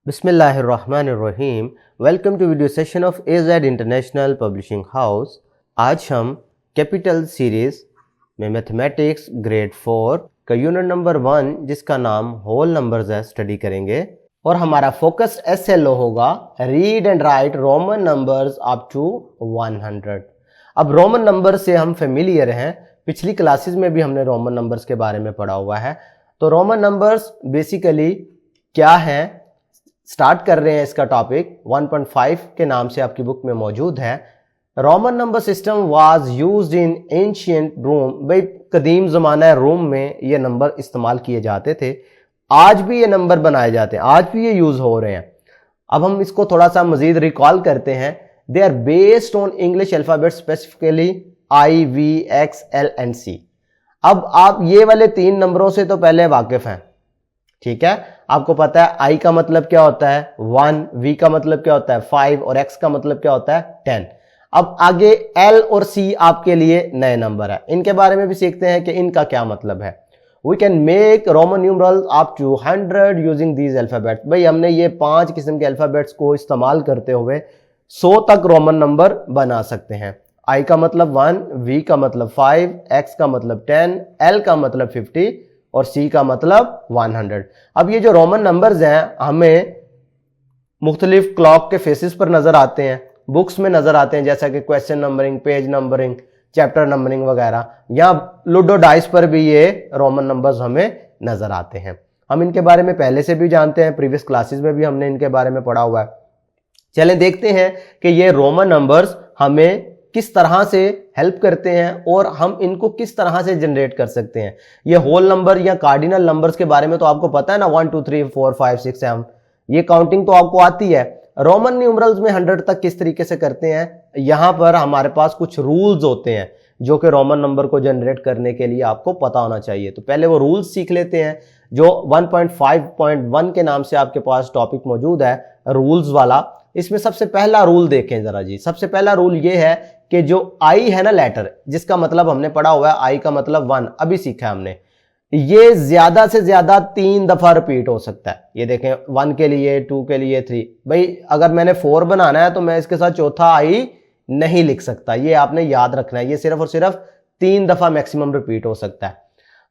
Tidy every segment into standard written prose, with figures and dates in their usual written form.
बिस्मिल्लाहिर्रहमानिर्रहीम। Welcome to video session of AZ international publishing house. आज हम कैपिटल सीरीज में मैथमेटिक्स ग्रेड 4 का यूनिट नंबर 1 जिसका नाम होल नंबर्स है स्टडी करेंगे और हमारा फोकस SLO होगा read and write Roman numbers up to 100। अब रोमन नंबर से हम फेमिलियर हैं, पिछली क्लासेस में भी हमने रोमन नंबर्स के बारे में पढ़ा हुआ है। तो रोमन नंबर्स बेसिकली क्या है, स्टार्ट कर रहे हैं इसका टॉपिक 1.5 के नाम से आपकी बुक में मौजूद है। Roman number system was used in ancient Rome. भाई कदीम ज़माना रोम में ये नंबर इस्तेमाल किए जाते थे, आज भी ये नंबर बनाए जाते हैं, आज भी ये यूज़ हो रहे हैं। अब हम इसको थोड़ा सा मजीद रिकॉल करते हैं। They are based on English alphabet, specifically I, V, X, L and C। अब आप ये वाले 3 नंबरों से तो पहले वाकिफ हैं, ठीक है। आपको पता है I का मतलब क्या होता है 1, V का मतलब क्या होता है 5 और X का मतलब क्या होता है 10। अब आगे L और C आपके लिए नए नंबर है, इनके बारे में भी सीखते हैं कि इनका क्या मतलब है। We can make Roman numerals up to 100 using these alphabets. भाई हमने ये 5 किस्म के अल्फाबेट्स को इस्तेमाल करते हुए 100 तक रोमन नंबर बना सकते हैं। I का मतलब 1, V का मतलब 5, X का मतलब 10, L का मतलब 50 और C का मतलब 100। अब ये जो रोमन नंबर्स हैं हमें मुख्तलिफ क्लॉक के फेसेस पर नजर आते हैं, बुक्स में नजर आते हैं, जैसा कि question numbering, page numbering, chapter numbering वगैरह, या लूडो डाइस पर भी ये रोमन नंबर्स हमें नजर आते हैं। हम इनके बारे में पहले से भी जानते हैं, प्रीवियस क्लासेस में भी हमने इनके बारे में पढ़ा हुआ है। चलें देखते हैं कि ये रोमन नंबर्स हमें किस तरह से हेल्प करते हैं और हम इनको किस तरह से जनरेट कर सकते हैं। ये होल नंबर या कार्डिनल नंबर्स के बारे में तो आपको पता है ना, 1 2 3 4 5 6 7, ये काउंटिंग तो आपको आती है। रोमन न्यूमरल्स में 100 तक किस तरीके से करते हैं, यहां पर हमारे पास कुछ रूल्स होते हैं जो कि रोमन नंबर को जनरेट करने के लिए आपको पता होना चाहिए। तो पहले वो रूल्स सीख लेते हैं जो 1.5.1 के नाम से आपके पास टॉपिक मौजूद है, रूल्स वाला। इसमें सबसे पहला रूल देखें जरा जी। सबसे पहला रूल ये है कि जो I है ना लेटर, जिसका मतलब हमने पढ़ा हुआ है I का मतलब 1, अभी सीखा है हमने, ये ज्यादा से ज्यादा 3 दफा रिपीट हो सकता है। ये देखें 1 के लिए, 2 के लिए, 3। भाई अगर मैंने 4 बनाना है तो मैं इसके साथ चौथा I नहीं लिख सकता, ये आपने याद रखना है। ये सिर्फ और सिर्फ 3 दफा मैक्सिमम रिपीट हो सकता है।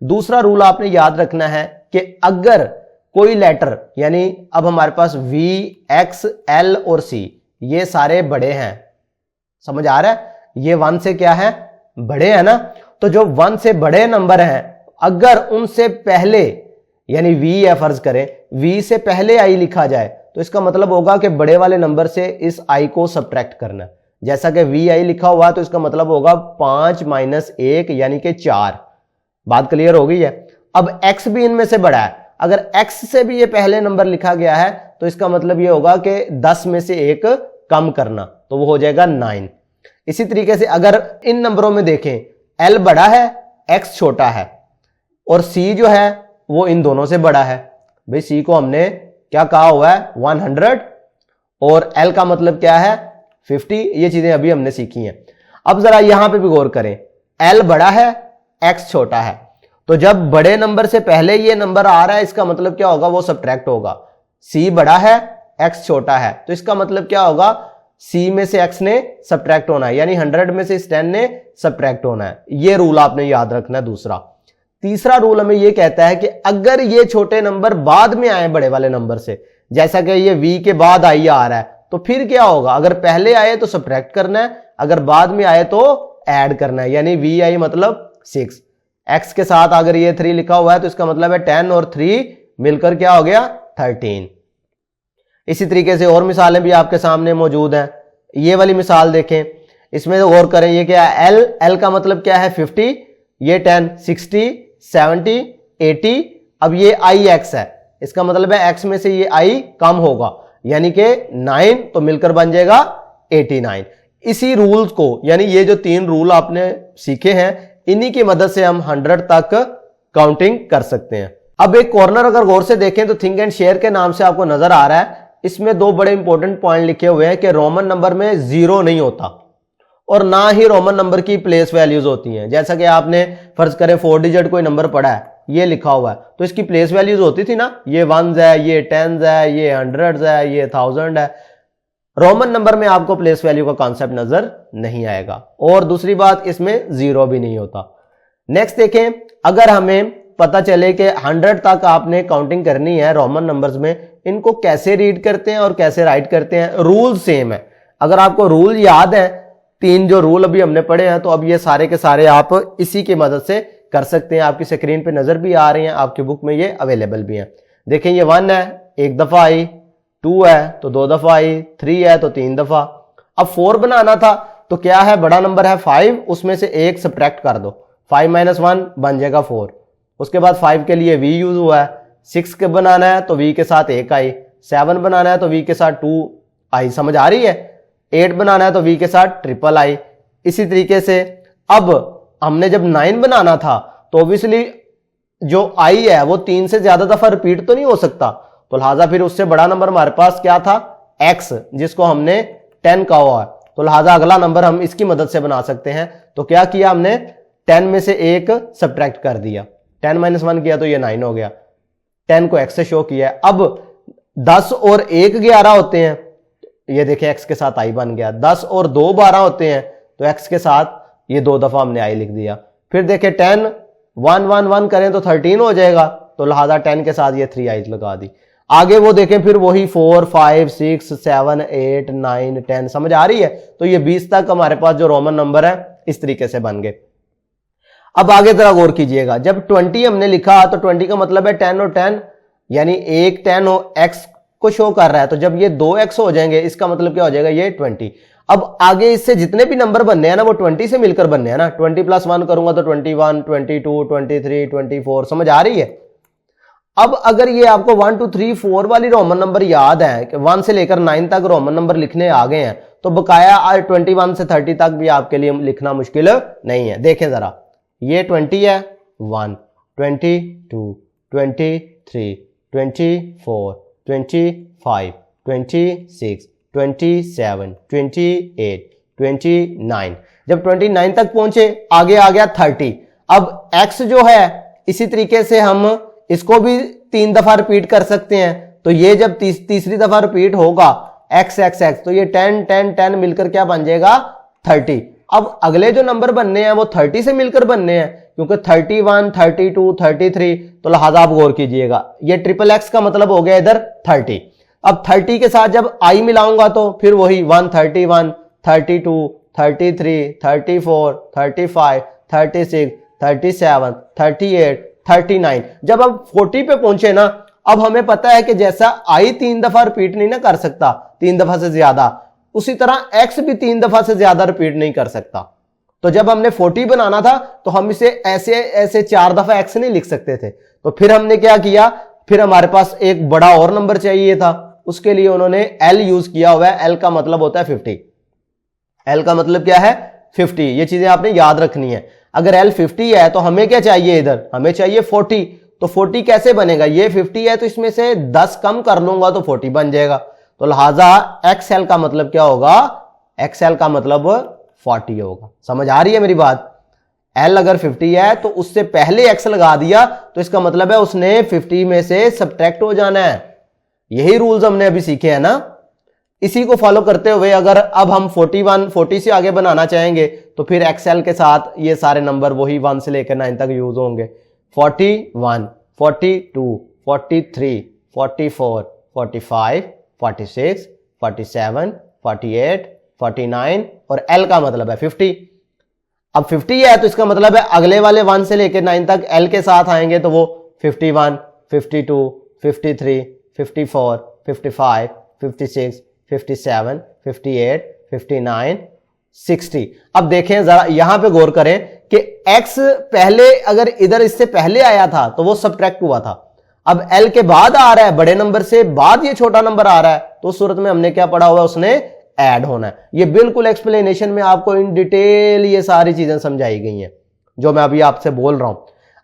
दूसरा रूल आपने याद रखना है कि अगर कोई लेटर, यानी अब हमारे पास V, X, L और C ये सारे बड़े हैं, समझ आ रहा है, ये 1 से क्या है बड़े हैं ना, तो जो 1 से बड़े नंबर हैं अगर उनसे पहले, यानी V है फर्ज करें, V से पहले I लिखा जाए तो इसका मतलब होगा कि बड़े वाले नंबर से इस I को सब्ट्रैक्ट करना। जैसा कि VI लिखा हुआ तो इसका मतलब होगा 5 - 1 यानी कि 4। बात क्लियर हो गई है। अब X भी इनमें से बड़ा है, अगर X से भी ये पहले नंबर लिखा गया है तो इसका मतलब ये होगा कि 10 में से 1 कम करना, तो वो हो जाएगा 9। इसी तरीके से अगर इन नंबरों में देखें, L बड़ा है, X छोटा है और C जो है वो इन दोनों से बड़ा है। भाई C को हमने क्या कहा हुआ है 100 और L का मतलब क्या है 50। ये चीजें अभी हमने सीखी हैं। अब जरा यहां पे भी गौर करें, L बड़ा है, X छोटा है, तो जब बड़े नंबर से पहले ये नंबर आ रहा है इसका मतलब क्या होगा, वो सब्ट्रैक्ट होगा। C बड़ा है, X छोटा है, तो इसका मतलब क्या होगा, C में से X ने सब्ट्रैक्ट होना है, यानी 100 में से 10 ने सब्ट्रैक्ट होना है। ये रूल आपने याद रखना है। दूसरा, तीसरा रूल हमें ये कहता है कि अगर ये छोटे नंबर बाद में आए बड़े वाले नंबर से, जैसा कि ये V के बाद I आ रहा है, तो फिर क्या होगा, अगर पहले आए तो सब्ट्रैक्ट करना है, अगर बाद में आए तो ऐड करना है, यानी VI मतलब 6। X के साथ अगर ये 3 लिखा हुआ है तो इसका मतलब है 10 और 3 मिलकर क्या हो गया 13। इसी तरीके से और मिसालें भी आपके सामने मौजूद हैं। ये वाली मिसाल देखें, इसमें गौर करें, ये क्या है L का मतलब क्या है 50, ये 10, 60, 70, 80। अब ये IX है, इसका मतलब है X में से ये I कम होगा, यानी कि 9, तो मिलकर बन जाएगा 89। इसी रूल्स को, यानी ये जो 3 रूल आपने सीखे हैं, इन्हीं की मदद से हम 100 तक काउंटिंग कर सकते हैं। अब एक कॉर्नर अगर गौर से देखें तो थिंक एंड शेयर के नाम से आपको नजर आ रहा है, इसमें 2 बड़े इंपॉर्टेंट पॉइंट लिखे हुए हैं कि रोमन नंबर में 0 नहीं होता और ना ही रोमन नंबर की प्लेस वैल्यूज होती हैं। जैसा कि आपने फर्ज करें 4 डिजिट कोई नंबर पढ़ा है, ये लिखा हुआ है, तो इसकी प्लेस वैल्यूज होती थी ना, ये वंस है, ये टेंस है, ये हंड्रेड्स है, ये थाउजेंड है। रोमन नंबर में आपको प्लेस वैल्यू का कॉन्सेप्ट नजर नहीं आएगा, और दूसरी बात इसमें जीरो भी नहीं होता। नेक्स्ट देखें, अगर हमें पता चले कि 100 तक आपने काउंटिंग करनी है रोमन नंबर्स में, इनको कैसे रीड करते हैं और कैसे राइट करते हैं, रूल सेम है। अगर आपको रूल याद है, 3 जो रूल अभी हमने पढ़े हैं, तो अब ये सारे के सारे आप इसी की मदद से कर सकते हैं। आपकी स्क्रीन पे नजर भी आ रही हैं, आपकी बुक में ये अवेलेबल भी हैं। देखें, ये 1 है, 1 दफा आई, 2 है तो 2 दफा आई, 3 है तो 3 दफा। अब 4 बनाना था, तो क्या है, बड़ा नंबर है 5, उसमें से 1 सब्ट्रैक्ट कर दो, 5 - 1 बन जाएगा 4। उसके बाद 5 के लिए v यूज हुआ है, 6 के बनाना है तो v के साथ 1 आई, 7 बनाना है तो v के साथ 2 आई, समझ आ रही है। 8 बनाना है तो v के साथ ट्रिपल आई। इसी तरीके से अब हमने जब 9 बनाना था, तो ऑब्वियसली जो i है वो 3 से ज्यादा दफा रिपीट तो नहीं हो सकता, तो लिहाजा फिर उससे बड़ा नंबर हमारे पास क्या था, x, जिसको हमने 10 कहा हुआ है, तो लिहाजा अगला नंबर हम इसकी मदद से बना सकते हैं। तो क्या किया हमने, 10 में से 1 सब्ट्रैक्ट कर दिया, 10 - 1 किया तो ये 9 हो गया, 10 को x से शो किया है। अब 10 और 1 11 होते हैं, ये देखें x के साथ i बन गया। 10 और 2 12 होते हैं, तो x के साथ ये 2 दफा हमने i लिख दिया। फिर देखें 10 1 1 1 करें तो 13 हो जाएगा, तो लिहाजा 10 के साथ ये 3 i लगा दी। आगे वो देखें फिर वही 4 5 6 7 8 9 10, समझ आ रही है। तो ये 20 तक हमारे पास जो रोमन नंबर है इस तरीके से बन गए। अब आगे जरा गौर कीजिएगा, जब 20 हमने लिखा तो 20 का मतलब है 10 और 10, यानी एक 10 हो x को शो कर रहा है, तो जब ये 2x हो जाएंगे इसका मतलब क्या हो जाएगा, ये 20। अब आगे इससे जितने भी नंबर बनने हैं ना वो 20 से मिलकर बनने हैं ना, 20 + 1 करूंगा तो 21 22 23 24, समझ आ रही है। अब अगर ये आपको 1 2 3 4 वाली रोमन नंबर याद है कि 1 से लेकर 9 तक रोमन नंबर लिखने आ गए हैं, तो बकाया 21 से 30 तक भी आपके लिए लिखना मुश्किल नहीं है। देखें जरा, ये 20 है, 1 22 23 24 25 26 27 28 29। जब 29 तक पहुंचे आगे आ गया 30। अब x जो है इसी तरीके से हम इसको भी 3 दफा रिपीट कर सकते हैं, तो ये जब तीसरी दफा रिपीट होगा x x x, तो ये 10 10 10 मिलकर क्या बन जाएगा, 30। अब अगले जो नंबर बनने हैं वो 30 से मिलकर बनने हैं, क्योंकि 31 32 33, तो लिहाजा आप गौर कीजिएगा, ये ट्रिपल x का मतलब हो गया इधर 30। अब 30 के साथ जब i मिलाऊंगा तो फिर वही 131 32 33 34 35 36 37 38 39। जब अब 40 पे पहुंचे ना, अब हमें पता है कि जैसा i 3 दफा रिपीट नहीं ना कर सकता, 3 दफा से ज्यादा, उसी तरह x भी 3 दफा से ज्यादा रिपीट नहीं कर सकता। तो जब हमने 40 बनाना था तो हम इसे ऐसे ऐसे 4 दफा x नहीं लिख सकते थे, तो फिर हमने क्या किया, फिर हमारे पास एक बड़ा और नंबर चाहिए था, उसके लिए उन्होंने l यूज किया हुआ है। l का मतलब होता है 50, l का मतलब क्या है 50, ये चीजें आपने याद रखनी है। अगर l 50 है तो हमें क्या चाहिए, इधर हमें चाहिए 40, तो 40 कैसे बनेगा, ये 50 है तो इसमें से 10 कम कर लूंगा तो 40 बन जाएगा, तो लिहाजा XL का मतलब क्या होगा, XL का मतलब 40 होगा। समझ आ रही है मेरी बात। L अगर 50 है तो उससे पहले X लगा दिया तो इसका मतलब है उसने 50 में से सब्ट्रैक्ट हो जाना है। यही रूल्स हमने अभी सीखे हैं ना, इसी को फॉलो करते हुए अगर अब हम 40 से आगे बनाना चाहेंगे तो फिर XL के साथ ये सारे नंबर वही 1 से लेकर 9 तक यूज होंगे। 41 42 43 44 45 46 47 48 49 और L का मतलब है 50। अब 50 है तो इसका मतलब है अगले वाले 1 से लेकर 9 तक L के साथ आएंगे तो वो 51 52 53 54 55 56 57 58 59 60। अब देखें जरा यहां पे गौर करें कि x पहले अगर इधर इससे पहले आया था तो वो सब्ट्रैक्ट हुआ था, अब L के बाद आ रहा है, बड़े नंबर से बाद ये छोटा नंबर आ रहा है, तो उस सूरत में हमने क्या पढ़ा हुआ है, उसने ऐड होना है। ये बिल्कुल एक्सप्लेनेशन में आपको इन डिटेल ये सारी चीजें समझाई गई हैं जो मैं अभी आपसे बोल रहा हूं।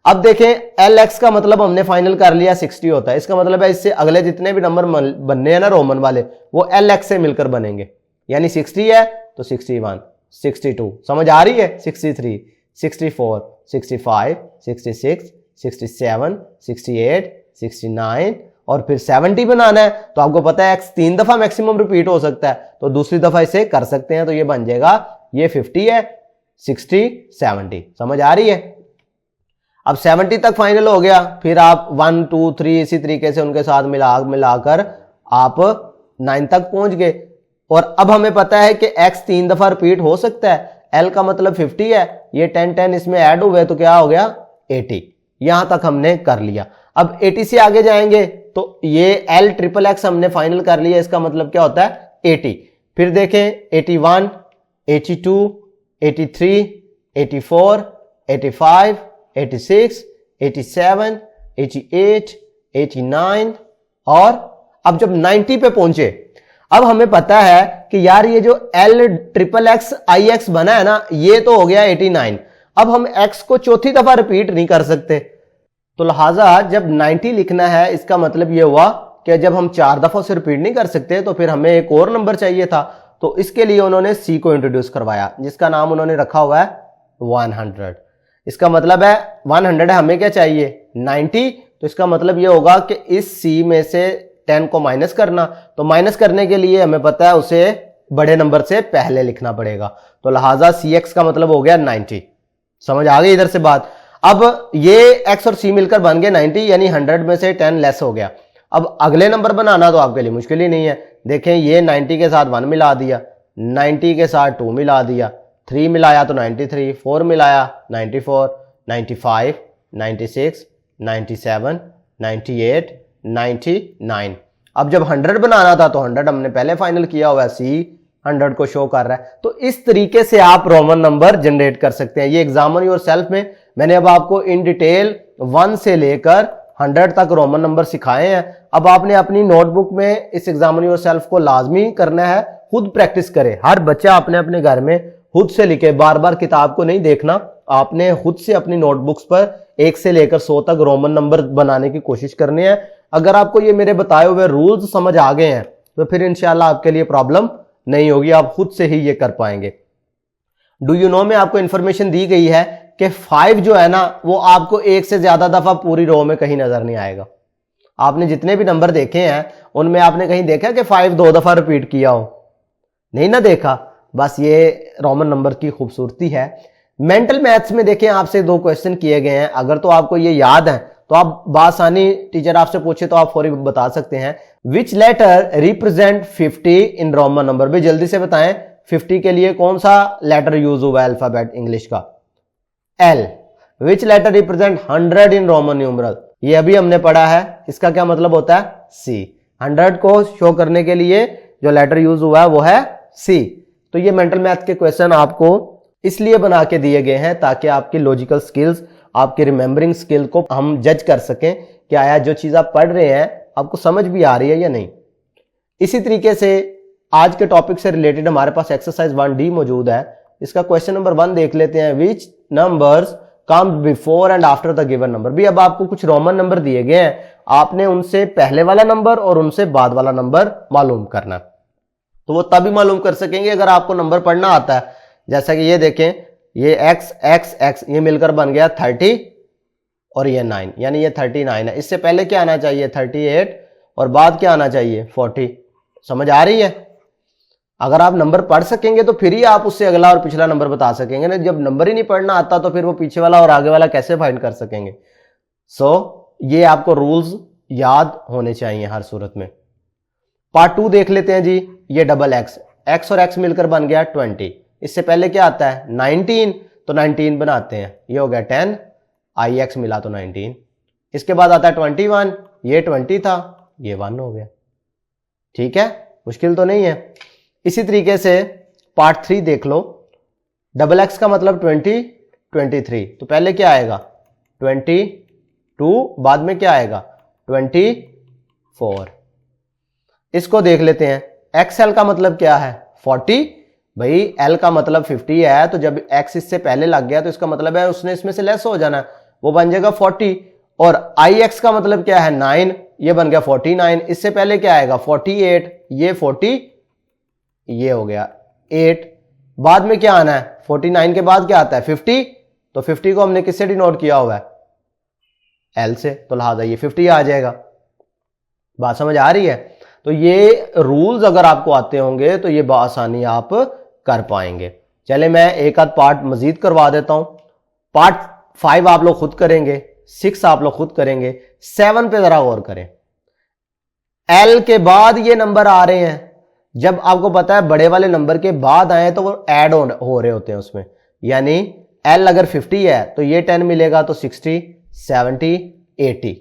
अब देखें LX का मतलब हमने फाइनल कर लिया 60 होता है, इसका मतलब है इससे अगले जितने भी नंबर बनने हैं ना रोमन वाले वो LX से मिलकर बनेंगे, यानी 60 है तो 61 62, समझ आ रही है, 63 64 65 66 67, 68, 69 और फिर 70 बनाना है। तो आपको पता है x 3 दफा मैक्सिमम रिपीट हो सकता है, तो दूसरी दफा इसे कर सकते हैं। तो ये बन जाएगा, ये 50 है, 60, 70। समझ आ रही है? अब 70 तक फाइनल हो गया, फिर आप 1, 2, 3 इसी तरीके से उनके साथ मिलाकर आप 9 तक पहुंच गए। और अब हमें पता है कि x 3 दफा रिपीट हो सकता है, l का मतलब 50 है, ये 10 10 इसमें ऐड हुए तो क्या हो गया 80। यहां तक हमने कर लिया। अब 80 से आगे जाएंगे तो ये l ट्रिपल x हमने फाइनल कर लिया, इसका मतलब क्या होता है 80। फिर देखें 81, 82, 83, 84, 85, 86, 87, 88, 89 और अब जब 90 पे पहुंचे, अब हमें पता है कि यार ये जो L ट्रिपल एक्स आई एक्स बना है ना, ये तो हो गया 89। अब हम x को चौथी दफा रिपीट नहीं कर सकते, तो लिहाजा जब 90 लिखना है, इसका मतलब ये हुआ कि जब हम 4 दफा से रिपीट नहीं कर सकते तो फिर हमें एक और नंबर चाहिए था। तो इसके लिए उन्होंने c को इंट्रोड्यूस करवाया, जिसका नाम उन्होंने रखा हुआ है 100। इसका मतलब है 100 है, हमें क्या चाहिए 90। तो इसका मतलब ये होगा कि इस c में से 10 को माइनस करना, तो माइनस करने के लिए हमें पता है उसे बड़े नंबर से पहले लिखना पड़ेगा। तो लिहाजा cx का मतलब हो गया 90। समझ आ गई इधर से बात? अब ये x और c मिलकर बन गए 90, यानी 100 में से 10 लेस हो गया। अब अगले नंबर बनाना तो आपके लिए मुश्किल ही नहीं है। देखें, ये 90 के साथ 1 मिला दिया, 90 के साथ 2 मिला दिया, 3 मिलाया तो 93, 4 मिलाया 94, 95, 96, 97, 98, 99। अब जब 100 बनाना था तो 100 हमने पहले फाइनल किया हुआ है, c 100 को शो कर रहा है। तो इस तरीके से आप रोमन नंबर जनरेट कर सकते हैं। ये एग्जामिन योरसेल्फ में मैंने अब आपको इन डिटेल 1 से लेकर 100 तक रोमन नंबर सिखाए हैं। अब आपने अपनी नोटबुक में इस एग्जामिन योरसेल्फ को लाजमी करना है, खुद प्रैक्टिस करें। हर बच्चा अपने अपने घर में खुद से लिखे, बार बार किताब को नहीं देखना। आपने खुद से अपनी नोटबुक्स पर 1 से लेकर 100 तक रोमन नंबर बनाने की कोशिश करनी है। अगर आपको ये मेरे बताए हुए रूल्स समझ आ गए हैं तो फिर इंशाल्लाह आपके लिए प्रॉब्लम नहीं होगी, आप खुद से ही ये कर पाएंगे। डू यू नो में आपको इंफॉर्मेशन दी गई है कि 5 जो है ना, वो आपको 1 से ज्यादा दफा पूरी रो में कहीं नजर नहीं आएगा। आपने जितने भी नंबर देखे हैं उनमें आपने कहीं देखा कि 5 2 दफा रिपीट किया हो? नहीं ना देखा। बस ये रोमन नंबर की खूबसूरती है। मेंटल मैथ्स में देखें, आपसे 2 क्वेश्चन किए गए हैं। अगर तो आपको ये याद है तो आप बासानी, टीचर आपसे पूछे तो आप फौरी बता सकते हैं। Which letter represent 50 in Roman number? भाई जल्दी से बताएं, 50 के लिए कौन सा लेटर यूज हुआ अल्फाबेट इंग्लिश का? L। Which letter represent 100 in Roman numeral? ये अभी हमने पढ़ा है, इसका क्या मतलब होता है? C। 100 को शो करने के लिए जो लेटर यूज हुआ है वो है C। तो ये मेंटल मैथ के क्वेश्चन आपको इसलिए बना के दिए गए हैं ताकि आपकी लॉजिकल स्किल्स, आपकी रिमेंबरिंग स्किल को हम जज कर सकें कि आया जो चीज आप पढ़ रहे हैं आपको समझ भी आ रही है या नहीं। इसी तरीके से आज के टॉपिक से रिलेटेड हमारे पास एक्सरसाइज 1D मौजूद है। इसका क्वेश्चन नंबर 1 देख लेते हैं। Which numbers come before and after the given number? भी अब आपको कुछ रोमन नंबर दिए गए हैं, आपने उनसे पहले वाला नंबर और उनसे बाद वाला नंबर मालूम करना। तो वो तभी मालूम कर सकेंगे अगर आपको नंबर पढ़ना आता है। जैसा कि ये देखें, ये x x x ये मिलकर बन गया 30 और ये 9, यानी ये 39 है। इससे पहले क्या आना चाहिए 38 और बाद क्या आना चाहिए 40। समझ आ रही है? अगर आप नंबर पढ़ सकेंगे तो फिर ही आप उससे अगला और पिछला नंबर बता सकेंगे ना। जब नंबर ही नहीं पढ़ना आता तो फिर वो पीछे वाला और आगे वाला कैसे फाइंड कर सकेंगे? ये आपको रूल्स याद होने चाहिए हर सूरत में। पार्ट 2 देख लेते हैं जी। ये डबल x और x मिलकर बन गया 20। इससे पहले क्या आता है 19, तो 19 बनाते हैं, ये हो गया 10, ix मिला तो 19। इसके बाद आता है 21, ये 20 था, ये 1 हो गया। ठीक है, मुश्किल तो नहीं है। इसी तरीके से पार्ट 3 देख लो। डबल x का मतलब 20, 23, तो पहले क्या आएगा 22, बाद में क्या आएगा 24। इसको देख लेते हैं। XL का मतलब क्या है 40। भाई L का मतलब 50 है, तो जब X इससे पहले लग गया तो इसका मतलब है उसने इसमें से लेस हो जाना है, वो बन जाएगा 40। और IX का मतलब क्या है 9, ये बन गया 49। इससे पहले क्या आएगा 48, ये 40, ये हो गया 8। बाद में क्या आना है 49 के बाद क्या आता है 50, तो 50 को हमने किससे डिनोट किया हुआ है L से, तो लिहाजा ये 50 आ जाएगा। बात समझ आ रही है? तो ये रूल्स अगर आपको आते होंगे तो ये बआसानी आप कर पाएंगे। चले मैं एक आध पार्ट मजीद करवा देता हूं। पार्ट 5 आप लोग खुद करेंगे, 6 आप लोग खुद करेंगे, 7 पे जरा गौर करें। L के बाद ये नंबर आ रहे हैं, जब आपको पता है बड़े वाले नंबर के बाद आए तो वो ऐड हो रहे होते हैं उसमें, यानी L अगर 50 है तो ये 10 मिलेगा तो 60, 70, 80।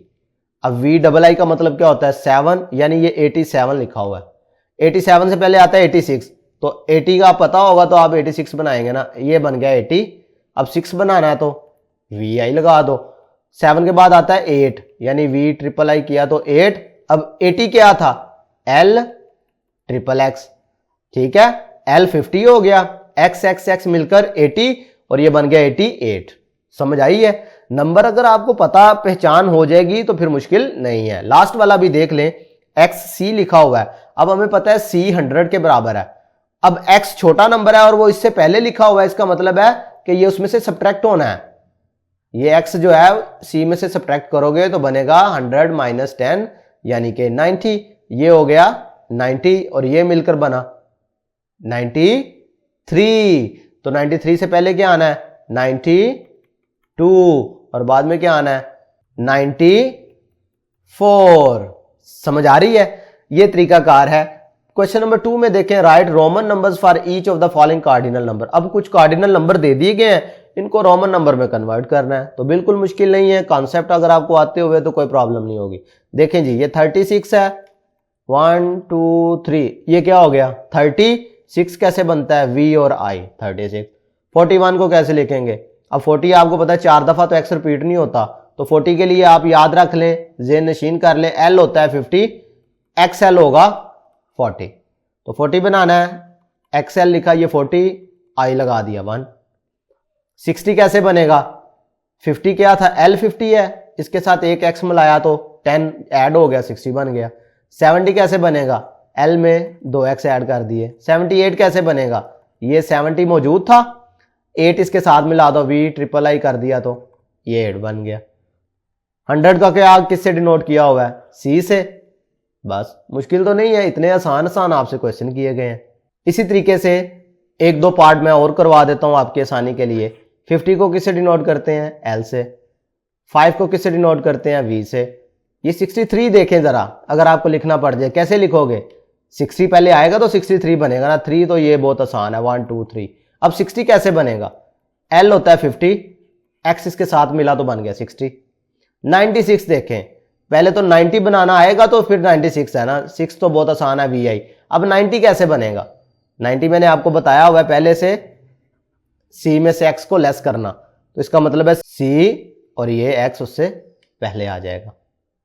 अब VII का मतलब क्या होता है 7, यानी ये 87 लिखा हुआ है। 87 से पहले आता है 86, तो 80 का पता होगा तो आप 86 बनाएंगे ना, ये बन गया 80। अब 6 बनाना है तो VI लगा दो। 7 के बाद आता है 8, यानी VIII किया तो 8। अब 80 क्या था, LXXX, ठीक है, L 50 हो गया, XXX मिलकर 80 और ये बन गया 88। समझ आई है? नंबर अगर आपको पता पहचान हो जाएगी तो फिर मुश्किल नहीं है। लास्ट वाला भी देख लें, XC लिखा हुआ है। अब हमें पता है C 100 के बराबर है। अब X छोटा नंबर है और वो इससे पहले लिखा हुआ है, इसका मतलब है कि ये उसमें से सब्ट्रैक्ट होना है। ये X जो है C में से सब्ट्रैक्ट करोगे तो बनेगा 100 माइनस 10 यानी कि 90। ये हो गया 90 और ये मिलकर बना 93। तो 93 से पहले क्या आना है 92 और बाद में क्या आना है 94। समझ आ रही है? ये तरीकाकार है। क्वेश्चन नंबर 2 में देखें, right Roman numbers for each of the following cardinal number. अब कुछ कार्डिनल नंबर दे दिए गए हैं, इनको रोमन नंबर में कन्वर्ट करना है, तो बिल्कुल मुश्किल नहीं है। कॉन्सेप्ट अगर आपको आते हुए तो कोई प्रॉब्लम नहीं होगी। देखें जी, ये 36 है, 1 2 3, ये क्या हो गया 36 कैसे बनता है V और I 36। 41 को कैसे लिखेंगे? अब 40 आपको पता है 4 दफा तो X रिपीट नहीं होता, तो 40 के लिए आप याद रख लें, ज़हन नशीन कर लें, L होता है 50, XL होगा 40। तो 40 बनाना है, XL लिखा, ये 40, I लगा दिया 1। 60 कैसे बनेगा? 50 क्या था L 50 है, इसके साथ एक X मिलाया तो 10 ऐड हो गया, 60 बन गया। 70 कैसे बनेगा? L में 2X ऐड कर दिए। 78 कैसे बनेगा? ये 70 मौजूद था, 8 इसके साथ मिला दो, VIII कर दिया तो ये 8 बन गया। 100 का क्या किससे डिनोट किया हुआ है? C से। बस मुश्किल तो नहीं है, इतने आसान आपसे क्वेश्चन किए गए हैं। इसी तरीके से एक दो पार्ट मैं और करवा देता हूं आपकी आसानी के लिए। 50 को किससे डिनोट करते हैं? L से। 5 को किससे डिनोट करते हैं? V से। ये 63 देखें जरा, अगर आपको लिखना पड़ जाए कैसे लिखोगे? 60 पहले आएगा तो 63 बनेगा ना, 3 तो ये बहुत आसान है, 1 2 3। अब 60 कैसे बनेगा? L होता है 50, X इसके साथ मिला तो बन गया 60। 96 देखें, पहले तो 90 बनाना आएगा तो फिर 96 है ना, 6 तो बहुत आसान है VI। अब 90 कैसे बनेगा? 90 मैंने आपको बताया हुआ है पहले से, C में से X को लेस करना, तो इसका मतलब है C और ये X उससे पहले आ जाएगा।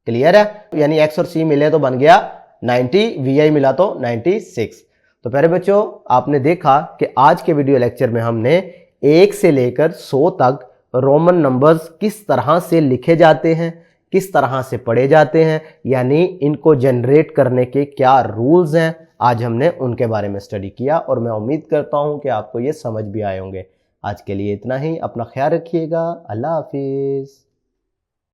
क्लियर है? यानी X और C मिले तो बन गया 90, VI मिला तो 96। तो प्यारे बच्चों, आपने देखा कि आज के वीडियो लेक्चर में हमने 1 से लेकर 100 तक रोमन नंबर्स किस तरह से लिखे जाते हैं, किस तरह से पढ़े जाते हैं, यानी इनको जनरेट करने के क्या रूल्स हैं, आज हमने उनके बारे में स्टडी किया और मैं उम्मीद करता हूं कि आपको ये समझ भी आए होंगे। आज के लिए इतना ही, अपना ख्याल रखिएगा, अल्लाह हाफिज़।